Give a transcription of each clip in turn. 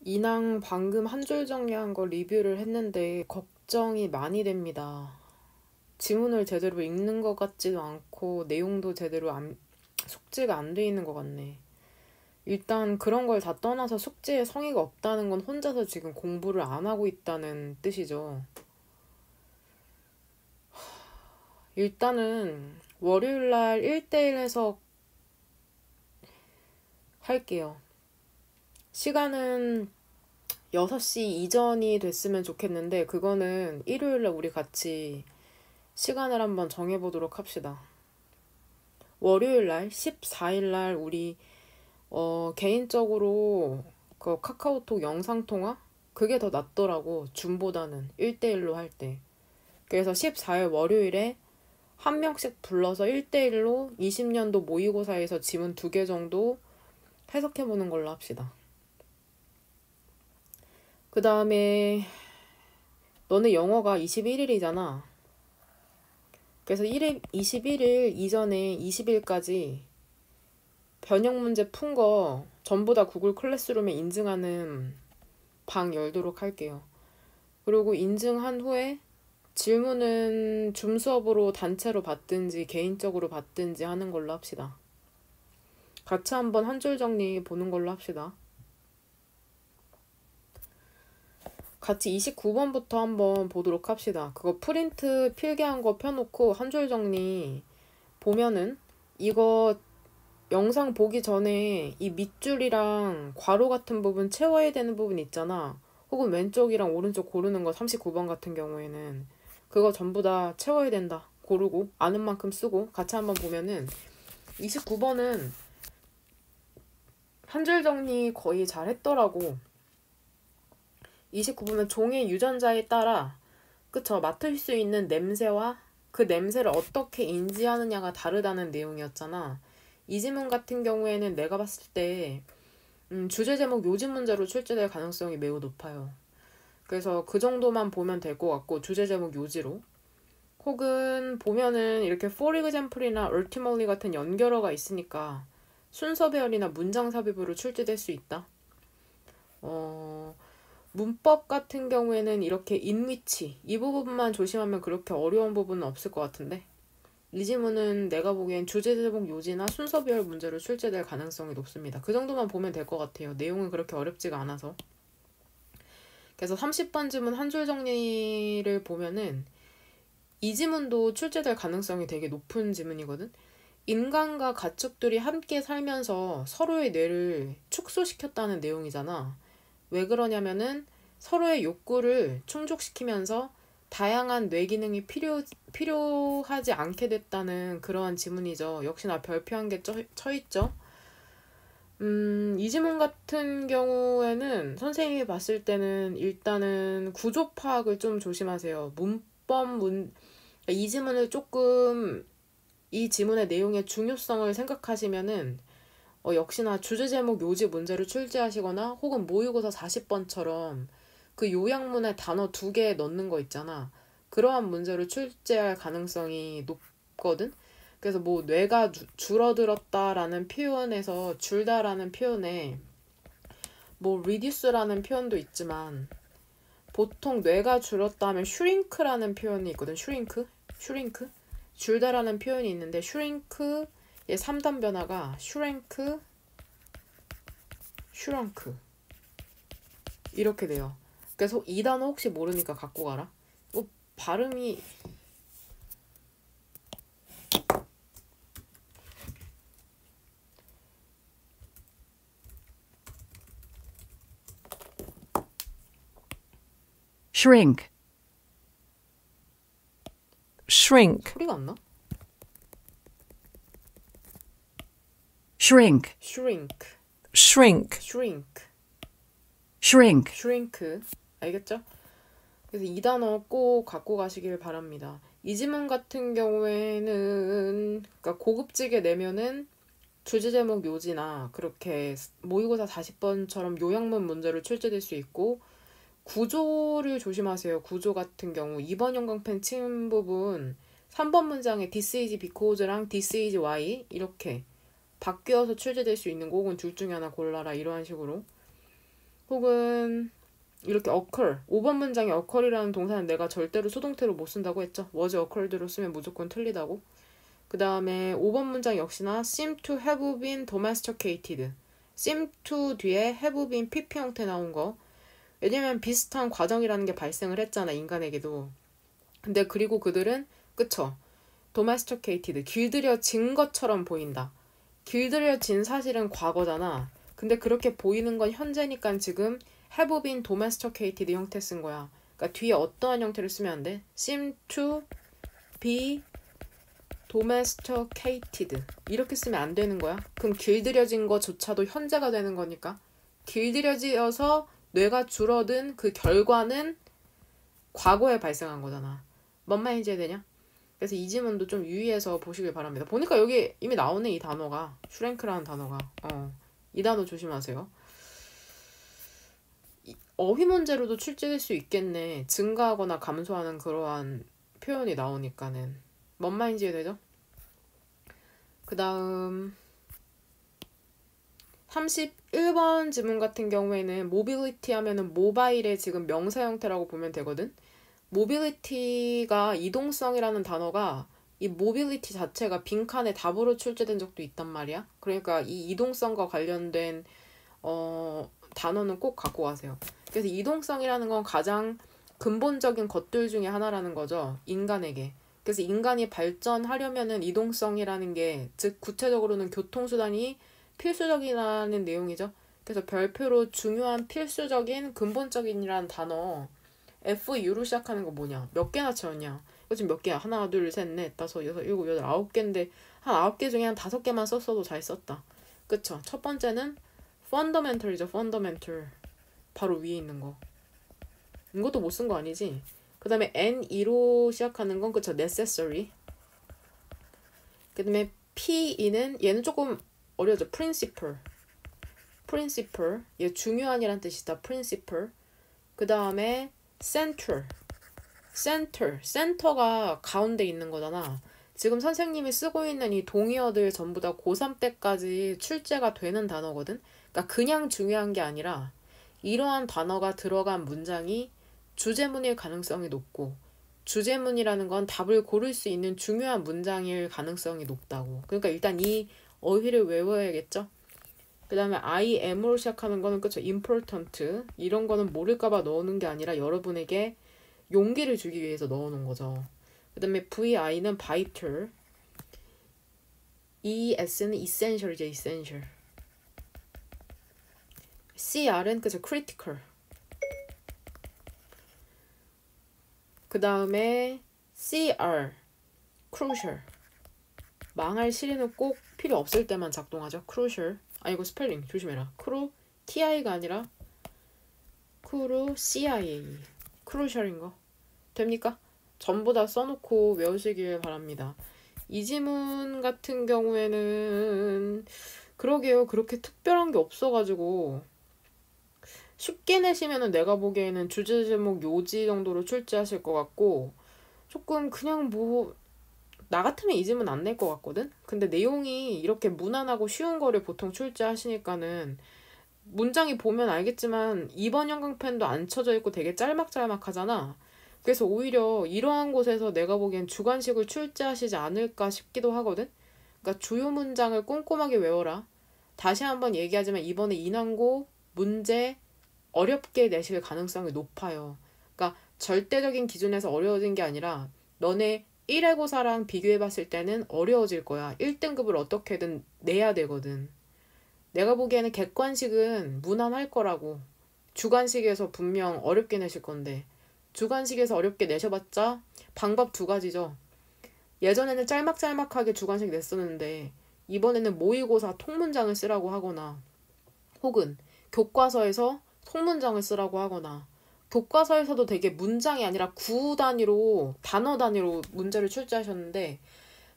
인왕 방금 한 줄 정리한 거 리뷰를 했는데 걱정이 많이 됩니다. 지문을 제대로 읽는 것 같지도 않고 내용도 제대로 숙지가 안 돼 있는 것 같네. 일단 그런 걸 다 떠나서 숙지에 성의가 없다는 건 혼자서 지금 공부를 안 하고 있다는 뜻이죠. 일단은 월요일날 1대1 해석 할게요. 시간은 6시 이전이 됐으면 좋겠는데 그거는 일요일날 우리 같이 시간을 한번 정해보도록 합시다. 월요일날 14일날 우리 개인적으로 그 카카오톡 영상통화? 그게 더 낫더라고. 줌보다는 1대1로 할 때. 그래서 14일 월요일에 한 명씩 불러서 1대1로 20년도 모의고사에서 지문 2개 정도 해석해보는 걸로 합시다. 그 다음에 너네 영어가 21일이잖아. 그래서 21일 이전에 20일까지 변형 문제 푼 거 전부 다 구글 클래스룸에 인증하는 방 열도록 할게요. 그리고 인증한 후에 질문은 줌 수업으로 단체로 받든지 개인적으로 받든지 하는 걸로 합시다. 같이 한번 한 줄 정리 보는 걸로 합시다. 같이 29번부터 한번 보도록 합시다. 그거 프린트 필기한 거 펴놓고 한 줄 정리 보면은 이거 영상 보기 전에 이 밑줄이랑 괄호 같은 부분 채워야 되는 부분 있잖아. 혹은 왼쪽이랑 오른쪽 고르는 거 39번 같은 경우에는 그거 전부 다 채워야 된다. 고르고 아는 만큼 쓰고 같이 한번 보면은 29번은 한 줄 정리 거의 잘 했더라고. 29번은 종의 유전자에 따라 그쵸 맡을 수 있는 냄새와 그 냄새를 어떻게 인지하느냐가 다르다는 내용이었잖아. 이 지문 같은 경우에는 내가 봤을 때 주제 제목 요즘 문제로 출제될 가능성이 매우 높아요. 그래서 그 정도만 보면 될 것 같고 주제 제목 요지로 혹은 보면은 이렇게 for example이나 ultimately 같은 연결어가 있으니까 순서 배열이나 문장 삽입으로 출제될 수 있다. 문법 같은 경우에는 이렇게 in which 이 부분만 조심하면 그렇게 어려운 부분은 없을 것 같은데 이 지문은 내가 보기엔 주제 제목 요지나 순서별 문제로 출제될 가능성이 높습니다. 그 정도만 보면 될 것 같아요. 내용은 그렇게 어렵지가 않아서. 그래서 30번 지문 한 줄 정리를 보면은 이 지문도 출제될 가능성이 되게 높은 지문이거든. 인간과 가축들이 함께 살면서 서로의 뇌를 축소시켰다는 내용이잖아. 왜 그러냐면은 서로의 욕구를 충족시키면서 다양한 뇌 기능이 필요하지 않게 됐다는 그러한 지문이죠. 역시나 별표 한 개 쳐있죠. 이 지문 같은 경우에는 선생님이 봤을 때는 일단은 구조 파악을 좀 조심하세요. 이 지문을 조금 이 지문의 내용의 중요성을 생각하시면은 역시나 주제 제목 요지 문제를 출제하시거나 혹은 모의고사 40번처럼 그 요약문에 단어 2개 넣는 거 있잖아. 그러한 문제를 출제할 가능성이 높거든. 그래서 뭐 뇌가 줄어들었다라는 표현에서 줄다라는 표현에 뭐 reduce라는 표현도 있지만 보통 뇌가 줄었다 하면 shrink라는 표현이 있거든. shrink 줄다라는 표현이 있는데 shrink의 3단 변화가 shrink 이렇게 돼요. 그래서 이 단어 혹시 모르니까 갖고 가라. 발음이 shrink, shrink, 소리가 안 나? shrink, shrink, shrink, shrink, shrink, shrink. 알겠죠? 그래서 이 단어 꼭 갖고 가시길 바랍니다. 이 지문 같은 경우에는 그러니까 고급지게 내면은 주제 제목 요지나 그렇게 모의고사 40번처럼 요약문 문제로 출제될 수 있고 구조를 조심하세요. 구조 같은 경우 2번 형광펜 친 부분 3번 문장에 this is because랑 this is why 이렇게 바뀌어서 출제될 수 있는 거 혹은 둘 중에 하나 골라라 이러한 식으로 혹은 이렇게 occur. 5번 문장에 occur이라는 동사는 내가 절대로 수동태로 못 쓴다고 했죠. was occurred로 쓰면 무조건 틀리다고. 그 다음에 5번 문장 역시나 seem to have been domesticated. seem to 뒤에 have been PP 형태 나온 거. 왜냐면 비슷한 과정이라는 게 발생을 했잖아, 인간에게도. 근데 그리고 그들은 그쵸, domesticated, 길들여진 것처럼 보인다. 길들여진 사실은 과거잖아. 근데 그렇게 보이는 건 현재니까 지금 have been domesticated 형태 쓴 거야. 그러니까 뒤에 어떠한 형태를 쓰면 안 돼? seem to be domesticated 이렇게 쓰면 안 되는 거야. 그럼 길들여진 거조차도 현재가 되는 거니까. 길들여져서 뇌가 줄어든 그 결과는 과거에 발생한 거잖아. 뭔 말인지 되냐? 그래서 이 지문도 좀 유의해서 보시길 바랍니다. 보니까 여기 이미 나오네, 이 단어가. 슈랭크라는 단어가. 이 단어 조심하세요. 어휘 문제로도 출제될 수 있겠네. 증가하거나 감소하는 그러한 표현이 나오니까는. 뭔 말인지 되죠? 그 다음 31번 지문 같은 경우에는 mobility 하면은 모바일의 지금 명사 형태라고 보면 되거든. mobility가 이동성이라는 단어가 이 mobility 자체가 빈칸에 답으로 출제된 적도 있단 말이야. 그러니까 이 이동성과 관련된 단어는 꼭 갖고 가세요. 그래서 이동성이라는 건 가장 근본적인 것들 중에 하나라는 거죠, 인간에게. 그래서 인간이 발전하려면은 이동성이라는 게, 즉 구체적으로는 교통수단이 필수적이라는 내용이죠. 그래서 별표로 중요한 필수적인 근본적인이라는 단어 FU로 시작하는 거 뭐냐? 몇 개나 채웠냐? 이거 지금 몇 개야? 하나, 둘, 셋, 넷, 다섯, 여섯, 일곱, 여덟, 9개인데 한 9개 중에 한 5개만 썼어도 잘 썼다. 그쵸? 첫 번째는 fundamental이죠. fundamental. 바로 위에 있는 거. 이것도 못 쓴 거 아니지? 그 다음에 N2로 시작하는 건 그쵸? necessary. 그 다음에 P2는 얘는 조금 어려워져. principle. principle. 얘 중요한이란 뜻이다. principle. 그 다음에 center. 센터가 가운데 있는 거잖아. 지금 선생님이 쓰고 있는 이 동의어들 전부 다 고3 때까지 출제가 되는 단어거든. 그러니까 그냥 중요한 게 아니라 이러한 단어가 들어간 문장이 주제문일 가능성이 높고, 주제문이라는 건 답을 고를 수 있는 중요한 문장일 가능성이 높다고. 그러니까 일단 이 어휘를 외워야겠죠. 그 다음에 I am으로 시작하는 거는 그쵸, important. 이런 거는 모를까봐 넣어놓은 게 아니라 여러분에게 용기를 주기 위해서 넣어놓은 거죠. 그 다음에 VI는 vital. ES는 essential이죠, essential. CR은 그쵸, critical. 그 다음에 CR, crucial. 망할 시리는 꼭 필요 없을 때만 작동하죠. crucial. 아, 이거 스펠링 조심해라. TI가 아니라 CIA. crucial인 거. 됩니까? 전부 다 써놓고 외우시길 바랍니다. 이 지문 같은 경우에는 그러게요. 그렇게 특별한 게 없어가지고 쉽게 내시면은 내가 보기에는 주제 제목 요지 정도로 출제하실 것 같고, 조금 그냥 뭐 나 같으면 이 지문 안 낼 것 같거든? 근데 내용이 이렇게 무난하고 쉬운 거를 보통 출제하시니까는 문장이 보면 알겠지만 2번 형광펜도 안 쳐져 있고 되게 짤막짤막하잖아. 그래서 오히려 이러한 곳에서 내가 보기엔 주관식을 출제하시지 않을까 싶기도 하거든? 그러니까 주요 문장을 꼼꼼하게 외워라. 다시 한번 얘기하지만 이번에 인항고 문제 어렵게 내실 가능성이 높아요. 그러니까 절대적인 기준에서 어려워진 게 아니라 너네 1회고사랑 비교해봤을 때는 어려워질 거야. 1등급을 어떻게든 내야 되거든. 내가 보기에는 객관식은 무난할 거라고. 주관식에서 분명 어렵게 내실 건데, 주관식에서 어렵게 내셔봤자 방법 2가지죠. 예전에는 짤막짤막하게 주관식 냈었는데 이번에는 모의고사 통문장을 쓰라고 하거나, 혹은 교과서에서 통문장을 쓰라고 하거나, 교과서에서도 되게 문장이 아니라 구 단위로, 단어 단위로 문제를 출제하셨는데,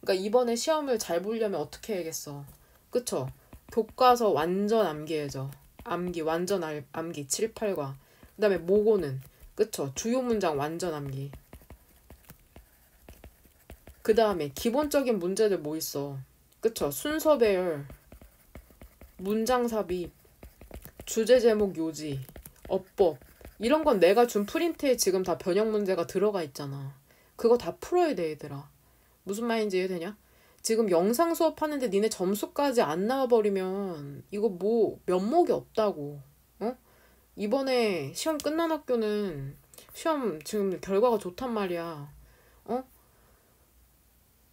그러니까 이번에 시험을 잘 보려면 어떻게 해야겠어. 그쵸? 교과서 완전 암기해줘. 완전 암기 7, 8과. 그 다음에 모고는 그쵸? 주요 문장 완전 암기. 그 다음에 기본적인 문제들 뭐 있어? 그쵸? 순서 배열, 문장 삽입, 주제 제목 요지, 어법 이런 건 내가 준 프린트에 지금 다 변형 문제가 들어가 있잖아. 그거 다 풀어야 돼, 얘들아. 무슨 말인지 이해되냐? 지금 영상 수업하는데 니네 점수까지 안 나와버리면 이거 뭐 면목이 없다고. 어? 이번에 시험 끝난 학교는 시험 지금 결과가 좋단 말이야. 어?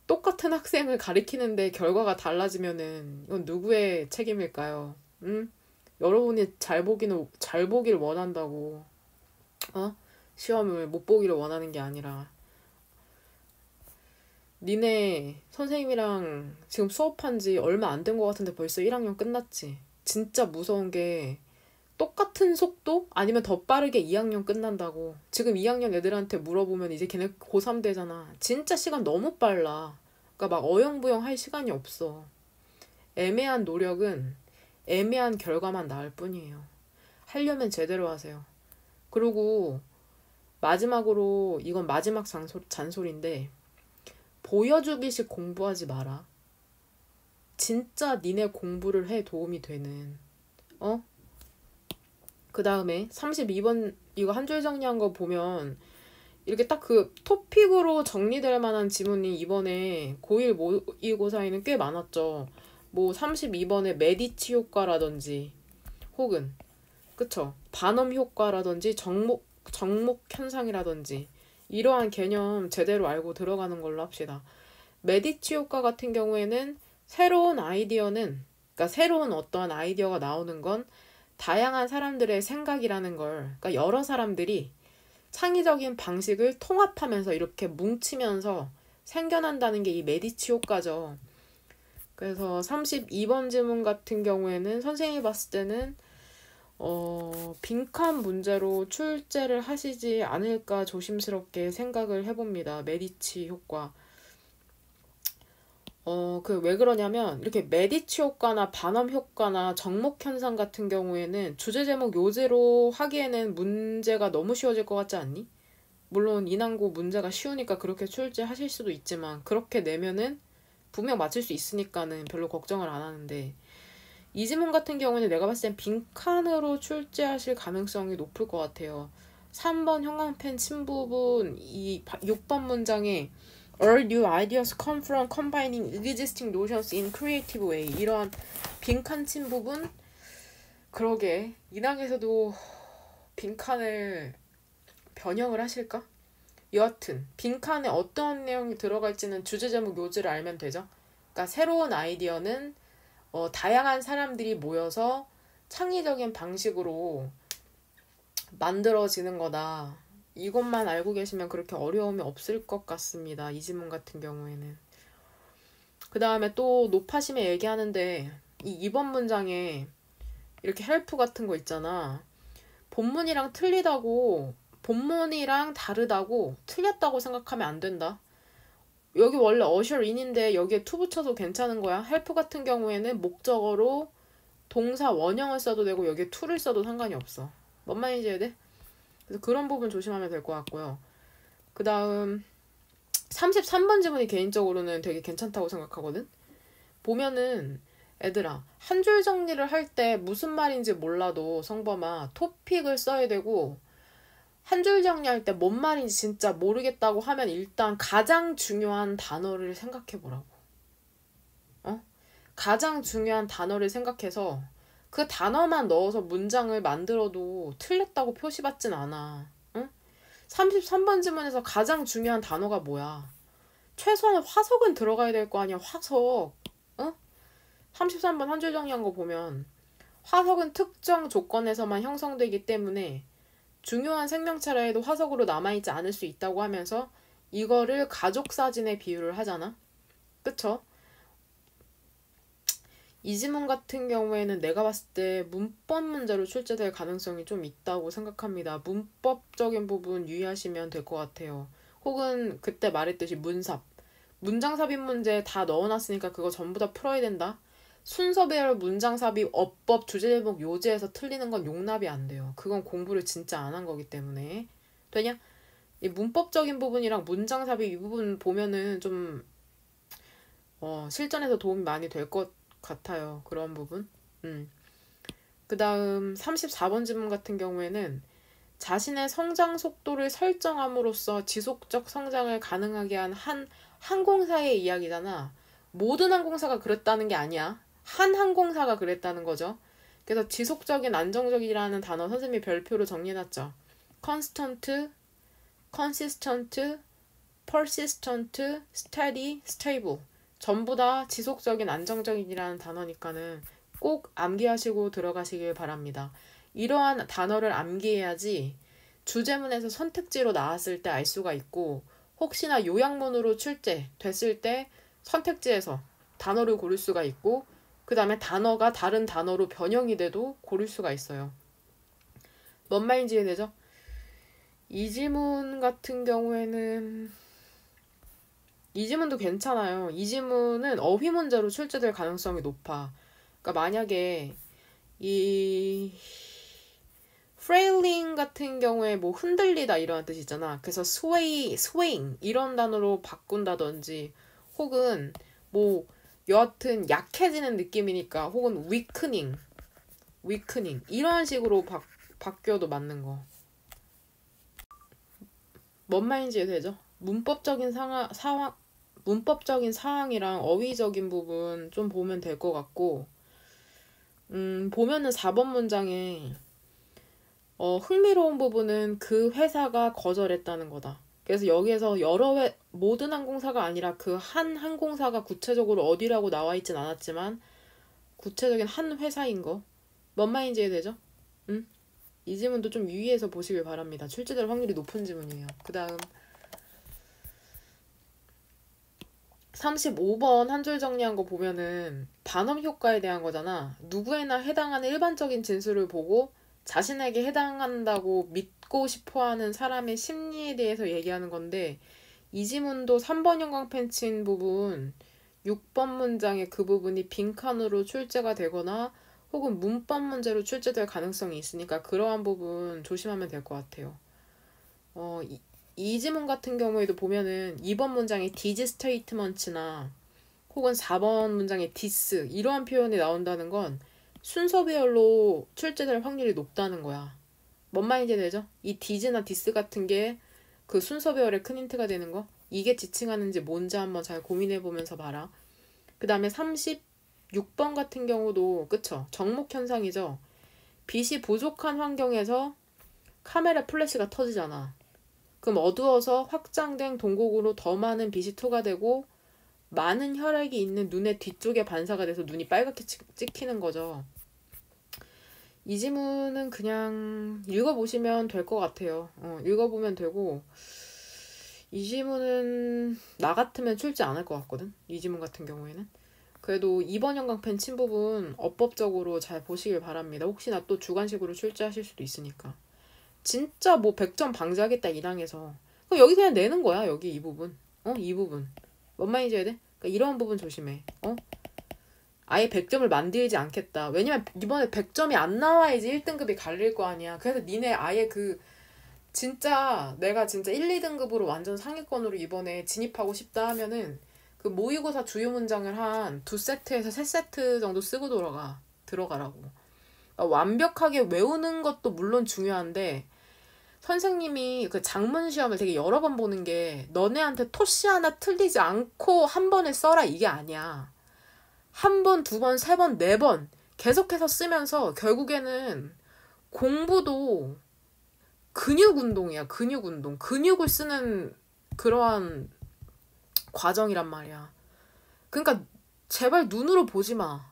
똑같은 학생을 가리키는데 결과가 달라지면은 이건 누구의 책임일까요? 응? 여러분이 잘 보기를 원한다고. 어? 시험을 못 보기를 원하는 게 아니라. 니네 선생님이랑 지금 수업한 지 얼마 안 된 것 같은데 벌써 1학년 끝났지? 진짜 무서운 게 똑같은 속도? 아니면 더 빠르게 2학년 끝난다고. 지금 2학년 애들한테 물어보면 이제 걔네 고3 되잖아. 진짜 시간 너무 빨라. 그러니까 막 어영부영 할 시간이 없어. 애매한 노력은 애매한 결과만 나을 뿐이에요. 하려면 제대로 하세요. 그리고 마지막으로 이건 마지막 잔소리인데 보여주기식 공부하지 마라. 진짜 니네 공부를 해 도움이 되는. 어? 그 다음에 32번 이거 한 줄 정리한 거 보면 이렇게 딱 그 토픽으로 정리될 만한 지문이 이번에 고1 모의고사에는 꽤 많았죠. 뭐 32번에 메디치 효과라든지 혹은 그쵸? 반음 효과라든지 정목 현상이라든지 이러한 개념 제대로 알고 들어가는 걸로 합시다. 메디치 효과 같은 경우에는 그러니까 새로운 어떠한 아이디어가 나오는 건 다양한 사람들의 생각이라는 걸, 그러니까 여러 사람들이 창의적인 방식을 통합하면서 이렇게 뭉치면서 생겨난다는 게 이 메디치 효과죠. 그래서 32번 지문 같은 경우에는 선생님이 봤을 때는 빈칸 문제로 출제를 하시지 않을까 조심스럽게 생각을 해봅니다. 메디치 효과. 왜 그러냐면, 이렇게 메디치 효과나 반음 효과나 정목 현상 같은 경우에는 주제 제목 요지로 하기에는 문제가 너무 쉬워질 것 같지 않니? 물론 인항고 문제가 쉬우니까 그렇게 출제하실 수도 있지만, 그렇게 내면은 분명 맞출 수 있으니까는 별로 걱정을 안 하는데, 이 지문 같은 경우는 내가 봤을 땐 빈칸으로 출제하실 가능성이 높을 것 같아요. 3번 형광펜 친 부분, 이 6번 문장에 All new ideas come from combining existing notions in creative way. 이러한 빈칸 친 부분, 그러게 인항에서도 빈칸을 변형을 하실까? 여하튼 빈칸에 어떤 내용이 들어갈지는 주제 제목 요지를 알면 되죠. 그러니까 새로운 아이디어는 다양한 사람들이 모여서 창의적인 방식으로 만들어지는 거다. 이것만 알고 계시면 그렇게 어려움이 없을 것 같습니다. 이 지문 같은 경우에는. 그 다음에 또 노파심에 얘기하는데 이 2번 문장에 이렇게 헬프 같은 거 있잖아. 본문이랑 다르다고 틀렸다고 생각하면 안 된다. 여기 원래 usher in인데 여기에 to 붙여도 괜찮은 거야. help 같은 경우에는 목적어로 동사 원형을 써도 되고 여기에 to를 써도 상관이 없어. 뭔 말인지 해야 돼? 그래서 그런 부분 조심하면 될 것 같고요. 그 다음 33번 지문이 개인적으로는 되게 괜찮다고 생각하거든. 보면은 애들아 한 줄 정리를 할 때 무슨 말인지 몰라도 성범아 토픽을 써야 되고 한 줄 정리할 때 뭔 말인지 진짜 모르겠다고 하면 일단 가장 중요한 단어를 생각해 보라고. 가장 중요한 단어를 생각해서 그 단어만 넣어서 문장을 만들어도 틀렸다고 표시받진 않아. 응? 33번 지문에서 가장 중요한 단어가 뭐야? 최소한 화석은 들어가야 될 거 아니야, 화석. 응? 33번 한 줄 정리한 거 보면 화석은 특정 조건에서만 형성되기 때문에 중요한 생명체라 해도 화석으로 남아있지 않을 수 있다고 하면서 이거를 가족사진에 비유를 하잖아. 그쵸? 이 지문 같은 경우에는 내가 봤을 때 문법 문제로 출제될 가능성이 좀 있다고 생각합니다. 문법적인 부분 유의하시면 될 것 같아요. 혹은 그때 말했듯이 문장 삽입 문제 다 넣어놨으니까 그거 전부 다 풀어야 된다. 순서배열 문장 삽입 어법 주제 제목 요지에서 틀리는 건 용납이 안 돼요. 그건 공부를 진짜 안 한 거기 때문에. 되냐? 이 문법적인 부분이랑 문장 삽입 이 부분 보면은 좀 실전에서 도움이 많이 될 것 같아요. 그런 부분. 그 다음 34번 지문 같은 경우에는 자신의 성장 속도를 설정함으로써 지속적 성장을 가능하게 한 항공사의 이야기잖아. 모든 항공사가 그랬다는 게 아니야. 한 항공사가 그랬다는 거죠. 그래서 지속적인 안정적이라는 단어 선생님이 별표로 정리해놨죠. constant, consistent, persistent, steady, stable. 전부 다 지속적인 안정적이라는 단어니까는 꼭 암기하시고 들어가시길 바랍니다. 이러한 단어를 암기해야지 주제문에서 선택지로 나왔을 때 알 수가 있고 혹시나 요약문으로 출제됐을 때 선택지에서 단어를 고를 수가 있고 그 다음에 단어가 다른 단어로 변형이 돼도 고를 수가 있어요. 뭔 말인지 이해되죠? 이 지문 같은 경우에는 이 지문도 괜찮아요. 이 지문은 어휘 문제로 출제될 가능성이 높아. 그러니까 만약에 이 frailing 같은 경우에 뭐 흔들리다 이런 뜻이 있잖아. 그래서 swaying 이런 단어로 바꾼다든지 혹은 뭐 여하튼 약해지는 느낌이니까 혹은 weakening 이런 식으로 바뀌어도 맞는 거. 뭔 말인지 되죠? 문법적인 사항이랑 어휘적인 부분 좀 보면 될 것 같고 보면은 4번 문장에 흥미로운 부분은 그 회사가 거절했다는 거다. 그래서 여기에서 모든 항공사가 아니라 그 한 항공사가 구체적으로 어디라고 나와 있진 않았지만 구체적인 한 회사인 거. 뭔 말인지 이해되죠? 응? 이 지문도 좀 유의해서 보시길 바랍니다. 출제될 확률이 높은 지문이에요. 그 다음 35번 한 줄 정리한 거 보면은 반음 효과에 대한 거잖아. 누구에나 해당하는 일반적인 진술을 보고 자신에게 해당한다고 믿고 싶어하는 사람의 심리에 대해서 얘기하는 건데 이 지문도 3번 형광펜 친 부분 6번 문장의 그 부분이 빈칸으로 출제가 되거나 혹은 문법 문제로 출제될 가능성이 있으니까 그러한 부분 조심하면 될 것 같아요. 이 지문 같은 경우에도 보면은 2번 문장에 did statements나 혹은 4번 문장에 this 이러한 표현이 나온다는 건 순서별로 출제될 확률이 높다는 거야. 뭔 말인지 되죠? 이 did나 this 같은 게 그 순서별의 큰 힌트가 되는 거. 이게 지칭하는지 뭔지 한번 잘 고민해보면서 봐라. 그 다음에 36번 같은 경우도 그쵸? 정목 현상이죠. 빛이 부족한 환경에서 카메라 플래시가 터지잖아. 그럼 어두워서 확장된 동공으로 더 많은 빛이 투과되고 많은 혈액이 있는 눈의 뒤쪽에 반사가 돼서 눈이 빨갛게 찍히는 거죠. 이 지문은 그냥 읽어보시면 될 것 같아요. 읽어보면 되고 이 지문은 나 같으면 출제 안 할 것 같거든. 이 지문 같은 경우에는. 그래도 2번 형광펜 친 부분 어법적으로 잘 보시길 바랍니다. 혹시나 또 주관식으로 출제하실 수도 있으니까. 진짜 뭐 100점 방지하겠다 이 당에서 그럼 여기 그냥 내는 거야. 여기 이 부분 이 부분 뭔 말인지 해야 돼? 그러니까 이런 부분 조심해. 아예 100점을 만들지 않겠다. 왜냐면 이번에 100점이 안 나와야지 1등급이 갈릴 거 아니야. 그래서 니네 아예 내가 진짜 1, 2등급으로 완전 상위권으로 이번에 진입하고 싶다 하면은 그 모의고사 주요 문장을 한 2세트에서 3세트 정도 쓰고 들어가라고. 그러니까 완벽하게 외우는 것도 물론 중요한데 선생님이 그 장문 시험을 되게 여러 번 보는 게 너네한테 토시 하나 틀리지 않고 한 번에 써라 이게 아니야. 한 번, 두 번, 세 번, 네 번 계속해서 쓰면서 결국에는 공부도 근육 운동이야. 근육 운동. 근육을 쓰는 그러한 과정이란 말이야. 그러니까 제발 눈으로 보지 마.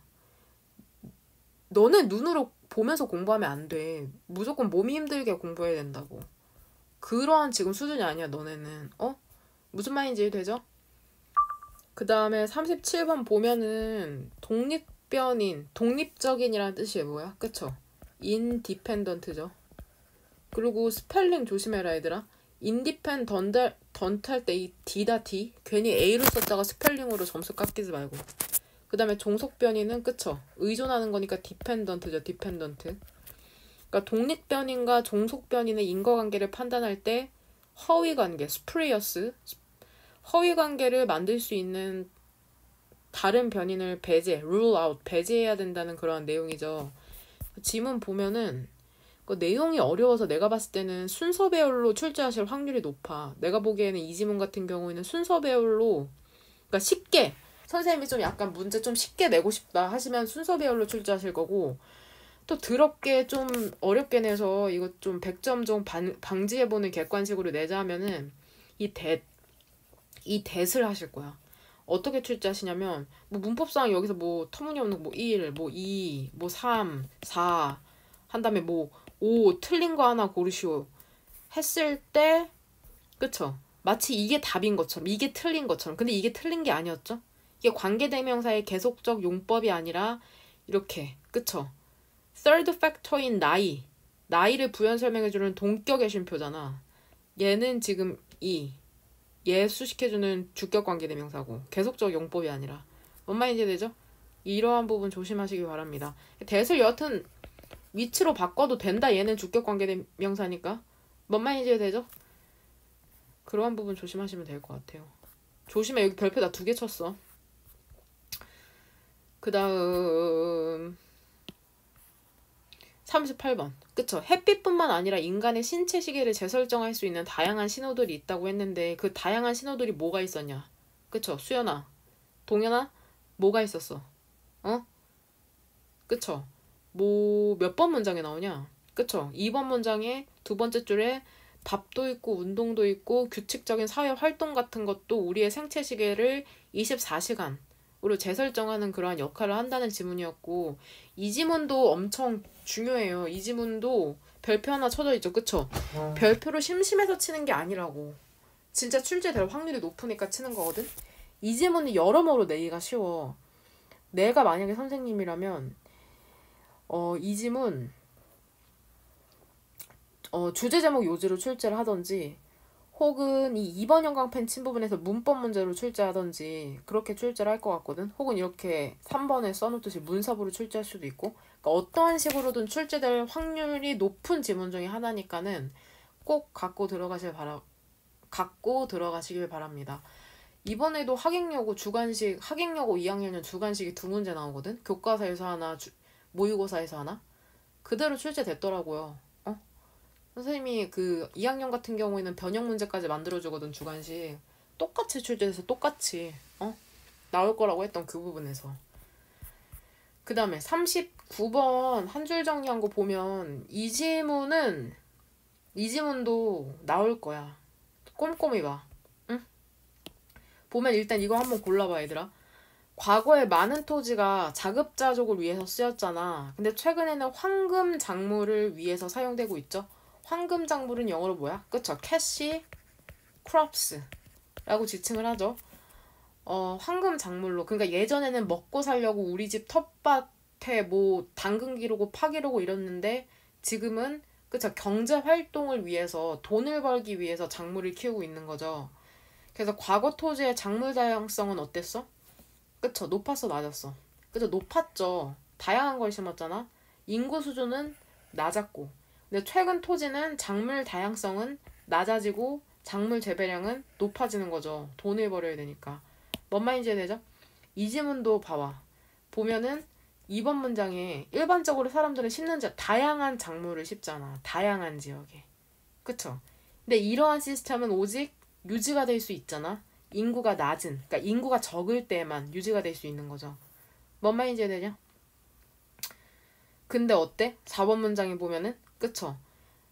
너네 눈으로 보면서 공부하면 안 돼. 무조건 몸이 힘들게 공부해야 된다고. 그러한 지금 수준이 아니야, 너네는. 무슨 말인지 되죠? 그 다음에 37번 보면은 독립적인이라는 뜻이 뭐야? 그쵸? independent죠. 그리고 스펠링 조심해라 얘들아. independent 할 때 이 D다 D 괜히 A로 썼다가 스펠링으로 점수 깎이지 말고. 그 다음에 종속변이는 그쵸? 의존하는 거니까 dependent죠. dependent. 그러니까 독립변인과 종속변인의 인과관계를 판단할 때 허위관계, spurious 허위관계를 만들 수 있는 다른 변인을 rule out, 배제해야 된다는 그런 내용이죠. 지문 보면은 그 내용이 어려워서 내가 봤을 때는 순서 배열로 출제하실 확률이 높아. 내가 보기에는 이 지문 같은 경우에는 순서 배열로, 그러니까 쉽게 선생님이 좀 약간 문제 좀 쉽게 내고 싶다 하시면 순서 배열로 출제하실 거고, 또 더럽게 좀 어렵게 내서 이거 좀 100점 좀 방지해보는 객관식으로 내자 하면은 이 대을 하실 거야. 어떻게 출제하시냐면 뭐 문법상 여기서 뭐 터무니없는 뭐 1, 뭐 2, 뭐 3, 4 한 다음에 뭐 5 틀린 거 하나 고르시오 했을 때, 그쵸? 마치 이게 답인 것처럼, 이게 틀린 것처럼. 근데 이게 틀린 게 아니었죠? 이게 관계대명사의 계속적 용법이 아니라 이렇게, 그쵸? third factor인 나이를 부연 설명해주는 동격의 쉼표잖아. 얘는 지금 얘 수식해주는 주격 관계대명사고 계속적 용법이 아니라. 뭔 말인지 되죠? 이러한 부분 조심하시기 바랍니다. 대을 여하튼 위치로 바꿔도 된다. 얘는 주격 관계대명사니까. 뭔 말인지 되죠? 그러한 부분 조심하시면 될 것 같아요. 조심해. 여기 별표 나 2개 쳤어. 그 다음 38번. 그쵸? 햇빛뿐만 아니라 인간의 신체 시계를 재설정할 수 있는 다양한 신호들이 있다고 했는데 그 다양한 신호들이 뭐가 있었냐? 그쵸? 수연아, 동현아, 뭐가 있었어? 어? 그쵸? 뭐 몇 번 문장에 나오냐? 그쵸? 2번 문장에 두 번째 줄에 밥도 있고 운동도 있고 규칙적인 사회 활동 같은 것도 우리의 생체 시계를 24시간으로 재설정하는 그러한 역할을 한다는 지문이었고, 이 지문도 엄청 중요해요. 이 지문도 별표 하나 쳐져 있죠. 그쵸? 별표로 심심해서 치는 게 아니라고. 진짜 출제될 확률이 높으니까 치는 거거든. 이 지문은 여러모로 내기가 쉬워. 내가 만약에 선생님이라면 이 지문 주제 제목 요지로 출제를 하던지, 혹은 이 2번 형광펜 친 부분에서 문법 문제로 출제하던지 그렇게 출제를 할 것 같거든. 혹은 이렇게 3번에 써놓듯이 문sab으로 출제할 수도 있고. 그러니까 어떠한 식으로든 출제될 확률이 높은 지문 중에 하나니까는 꼭 갖고 들어가시길 바랍니다. 이번에도 하객여고 2학년은 주관식이 2문제 나오거든. 교과서에서 하나, 모의고사에서 하나. 그대로 출제됐더라고요. 선생님이 그 2학년 같은 경우에는 변형 문제까지 만들어주거든. 주관식 똑같이 출제돼서 똑같이 나올 거라고 했던 그 부분에서. 그 다음에 39번 한 줄 정리한 거 보면 이 지문도 나올 거야. 꼼꼼히 봐. 응? 보면 일단 이거 한번 골라봐 얘들아. 과거에 많은 토지가 자급자족을 위해서 쓰였잖아. 근데 최근에는 황금 작물을 위해서 사용되고 있죠. 황금 작물은 영어로 뭐야? 그쵸? 캐시 크롭스 라고 지칭을 하죠. 황금 작물로. 그러니까 예전에는 먹고 살려고 우리 집 텃밭에 뭐 당근 기르고 파 기르고 이랬는데, 지금은 그쵸? 경제 활동을 위해서, 돈을 벌기 위해서 작물을 키우고 있는 거죠. 그래서 과거 토지의 작물 다양성은 어땠어? 그쵸? 높았어, 낮았어? 그쵸? 높았죠. 다양한 걸 심었잖아. 인구 수준은 낮았고, 근데 최근 토지는 작물 다양성은 낮아지고 작물 재배량은 높아지는 거죠. 돈을 벌어야 되니까. 뭔 말인지 되죠? 이 지문도 봐봐. 보면은 2번 문장에 일반적으로 사람들은 심는 다양한 작물을 심잖아. 다양한 지역에. 그쵸? 근데 이러한 시스템은 오직 유지가 될 수 있잖아. 인구가 낮은, 그러니까 인구가 적을 때만 유지가 될 수 있는 거죠. 뭔 말인지 되냐? 근데 어때? 4번 문장에 보면은, 그쵸?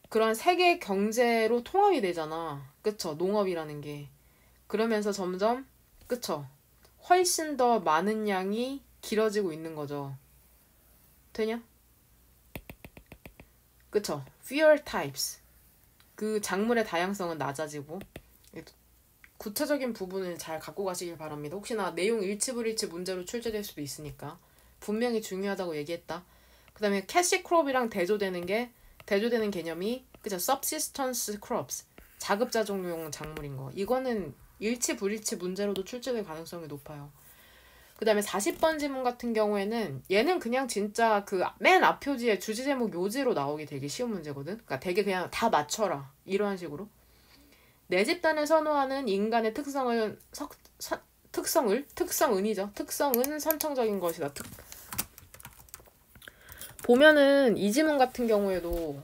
그런 세계 경제로 통합이 되잖아. 그쵸? 농업이라는 게. 그러면서 점점, 그쵸? 훨씬 더 많은 양이 길어지고 있는 거죠. 되냐? 그쵸? Fewer types. 그 작물의 다양성은 낮아지고. 구체적인 부분을 잘 갖고 가시길 바랍니다. 혹시나 내용 일치불일치 문제로 출제될 수도 있으니까. 분명히 중요하다고 얘기했다. 그 다음에 캐시 크롭이랑 대조되는 개념이, 그죠? subsistence crops. 자급자족용 작물인 거. 이거는 일치불일치 문제로도 출제될 가능성이 높아요. 그 다음에 40번 지문 같은 경우에는 얘는 그냥 진짜 그 맨 앞 표지에 주제 제목 요지로 나오기 되게 쉬운 문제거든. 그러니까 되게 그냥 다 맞춰라. 이러한 식으로. 내 집단을 선호하는 인간의 특성은 선청적인 것이다. 보면은 이 지문 같은 경우에도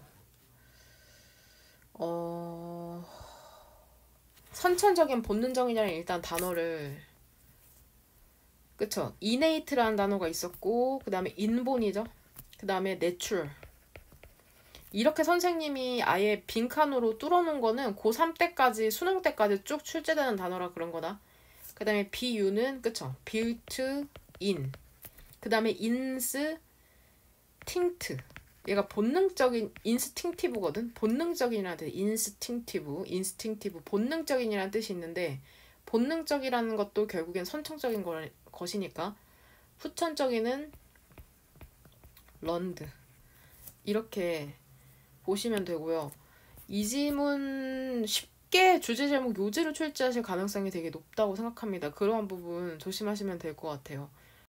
선천적인 본능적이라는 일단 단어를 그쵸? innate라는 단어가 있었고 그 다음에 inborn이죠. 그 다음에 natural. 이렇게 선생님이 아예 빈칸으로 뚫어놓은 거는 고3 때까지 수능 때까지 쭉 출제되는 단어라 그런 거다. 그 다음에 bu는 그쵸? built in. 그 다음에 instinct. 얘가 본능적인 instinctive거든. 본능적인이라는 뜻. instinctive. 본능적인이라는 뜻이 있는데 본능적이라는 것도 결국엔 선천적인 것이니까 후천적인은 learned. 이렇게 보시면 되고요. 이 지문 쉽게 주제 제목 요지로 출제하실 가능성이 되게 높다고 생각합니다. 그러한 부분 조심하시면 될 것 같아요.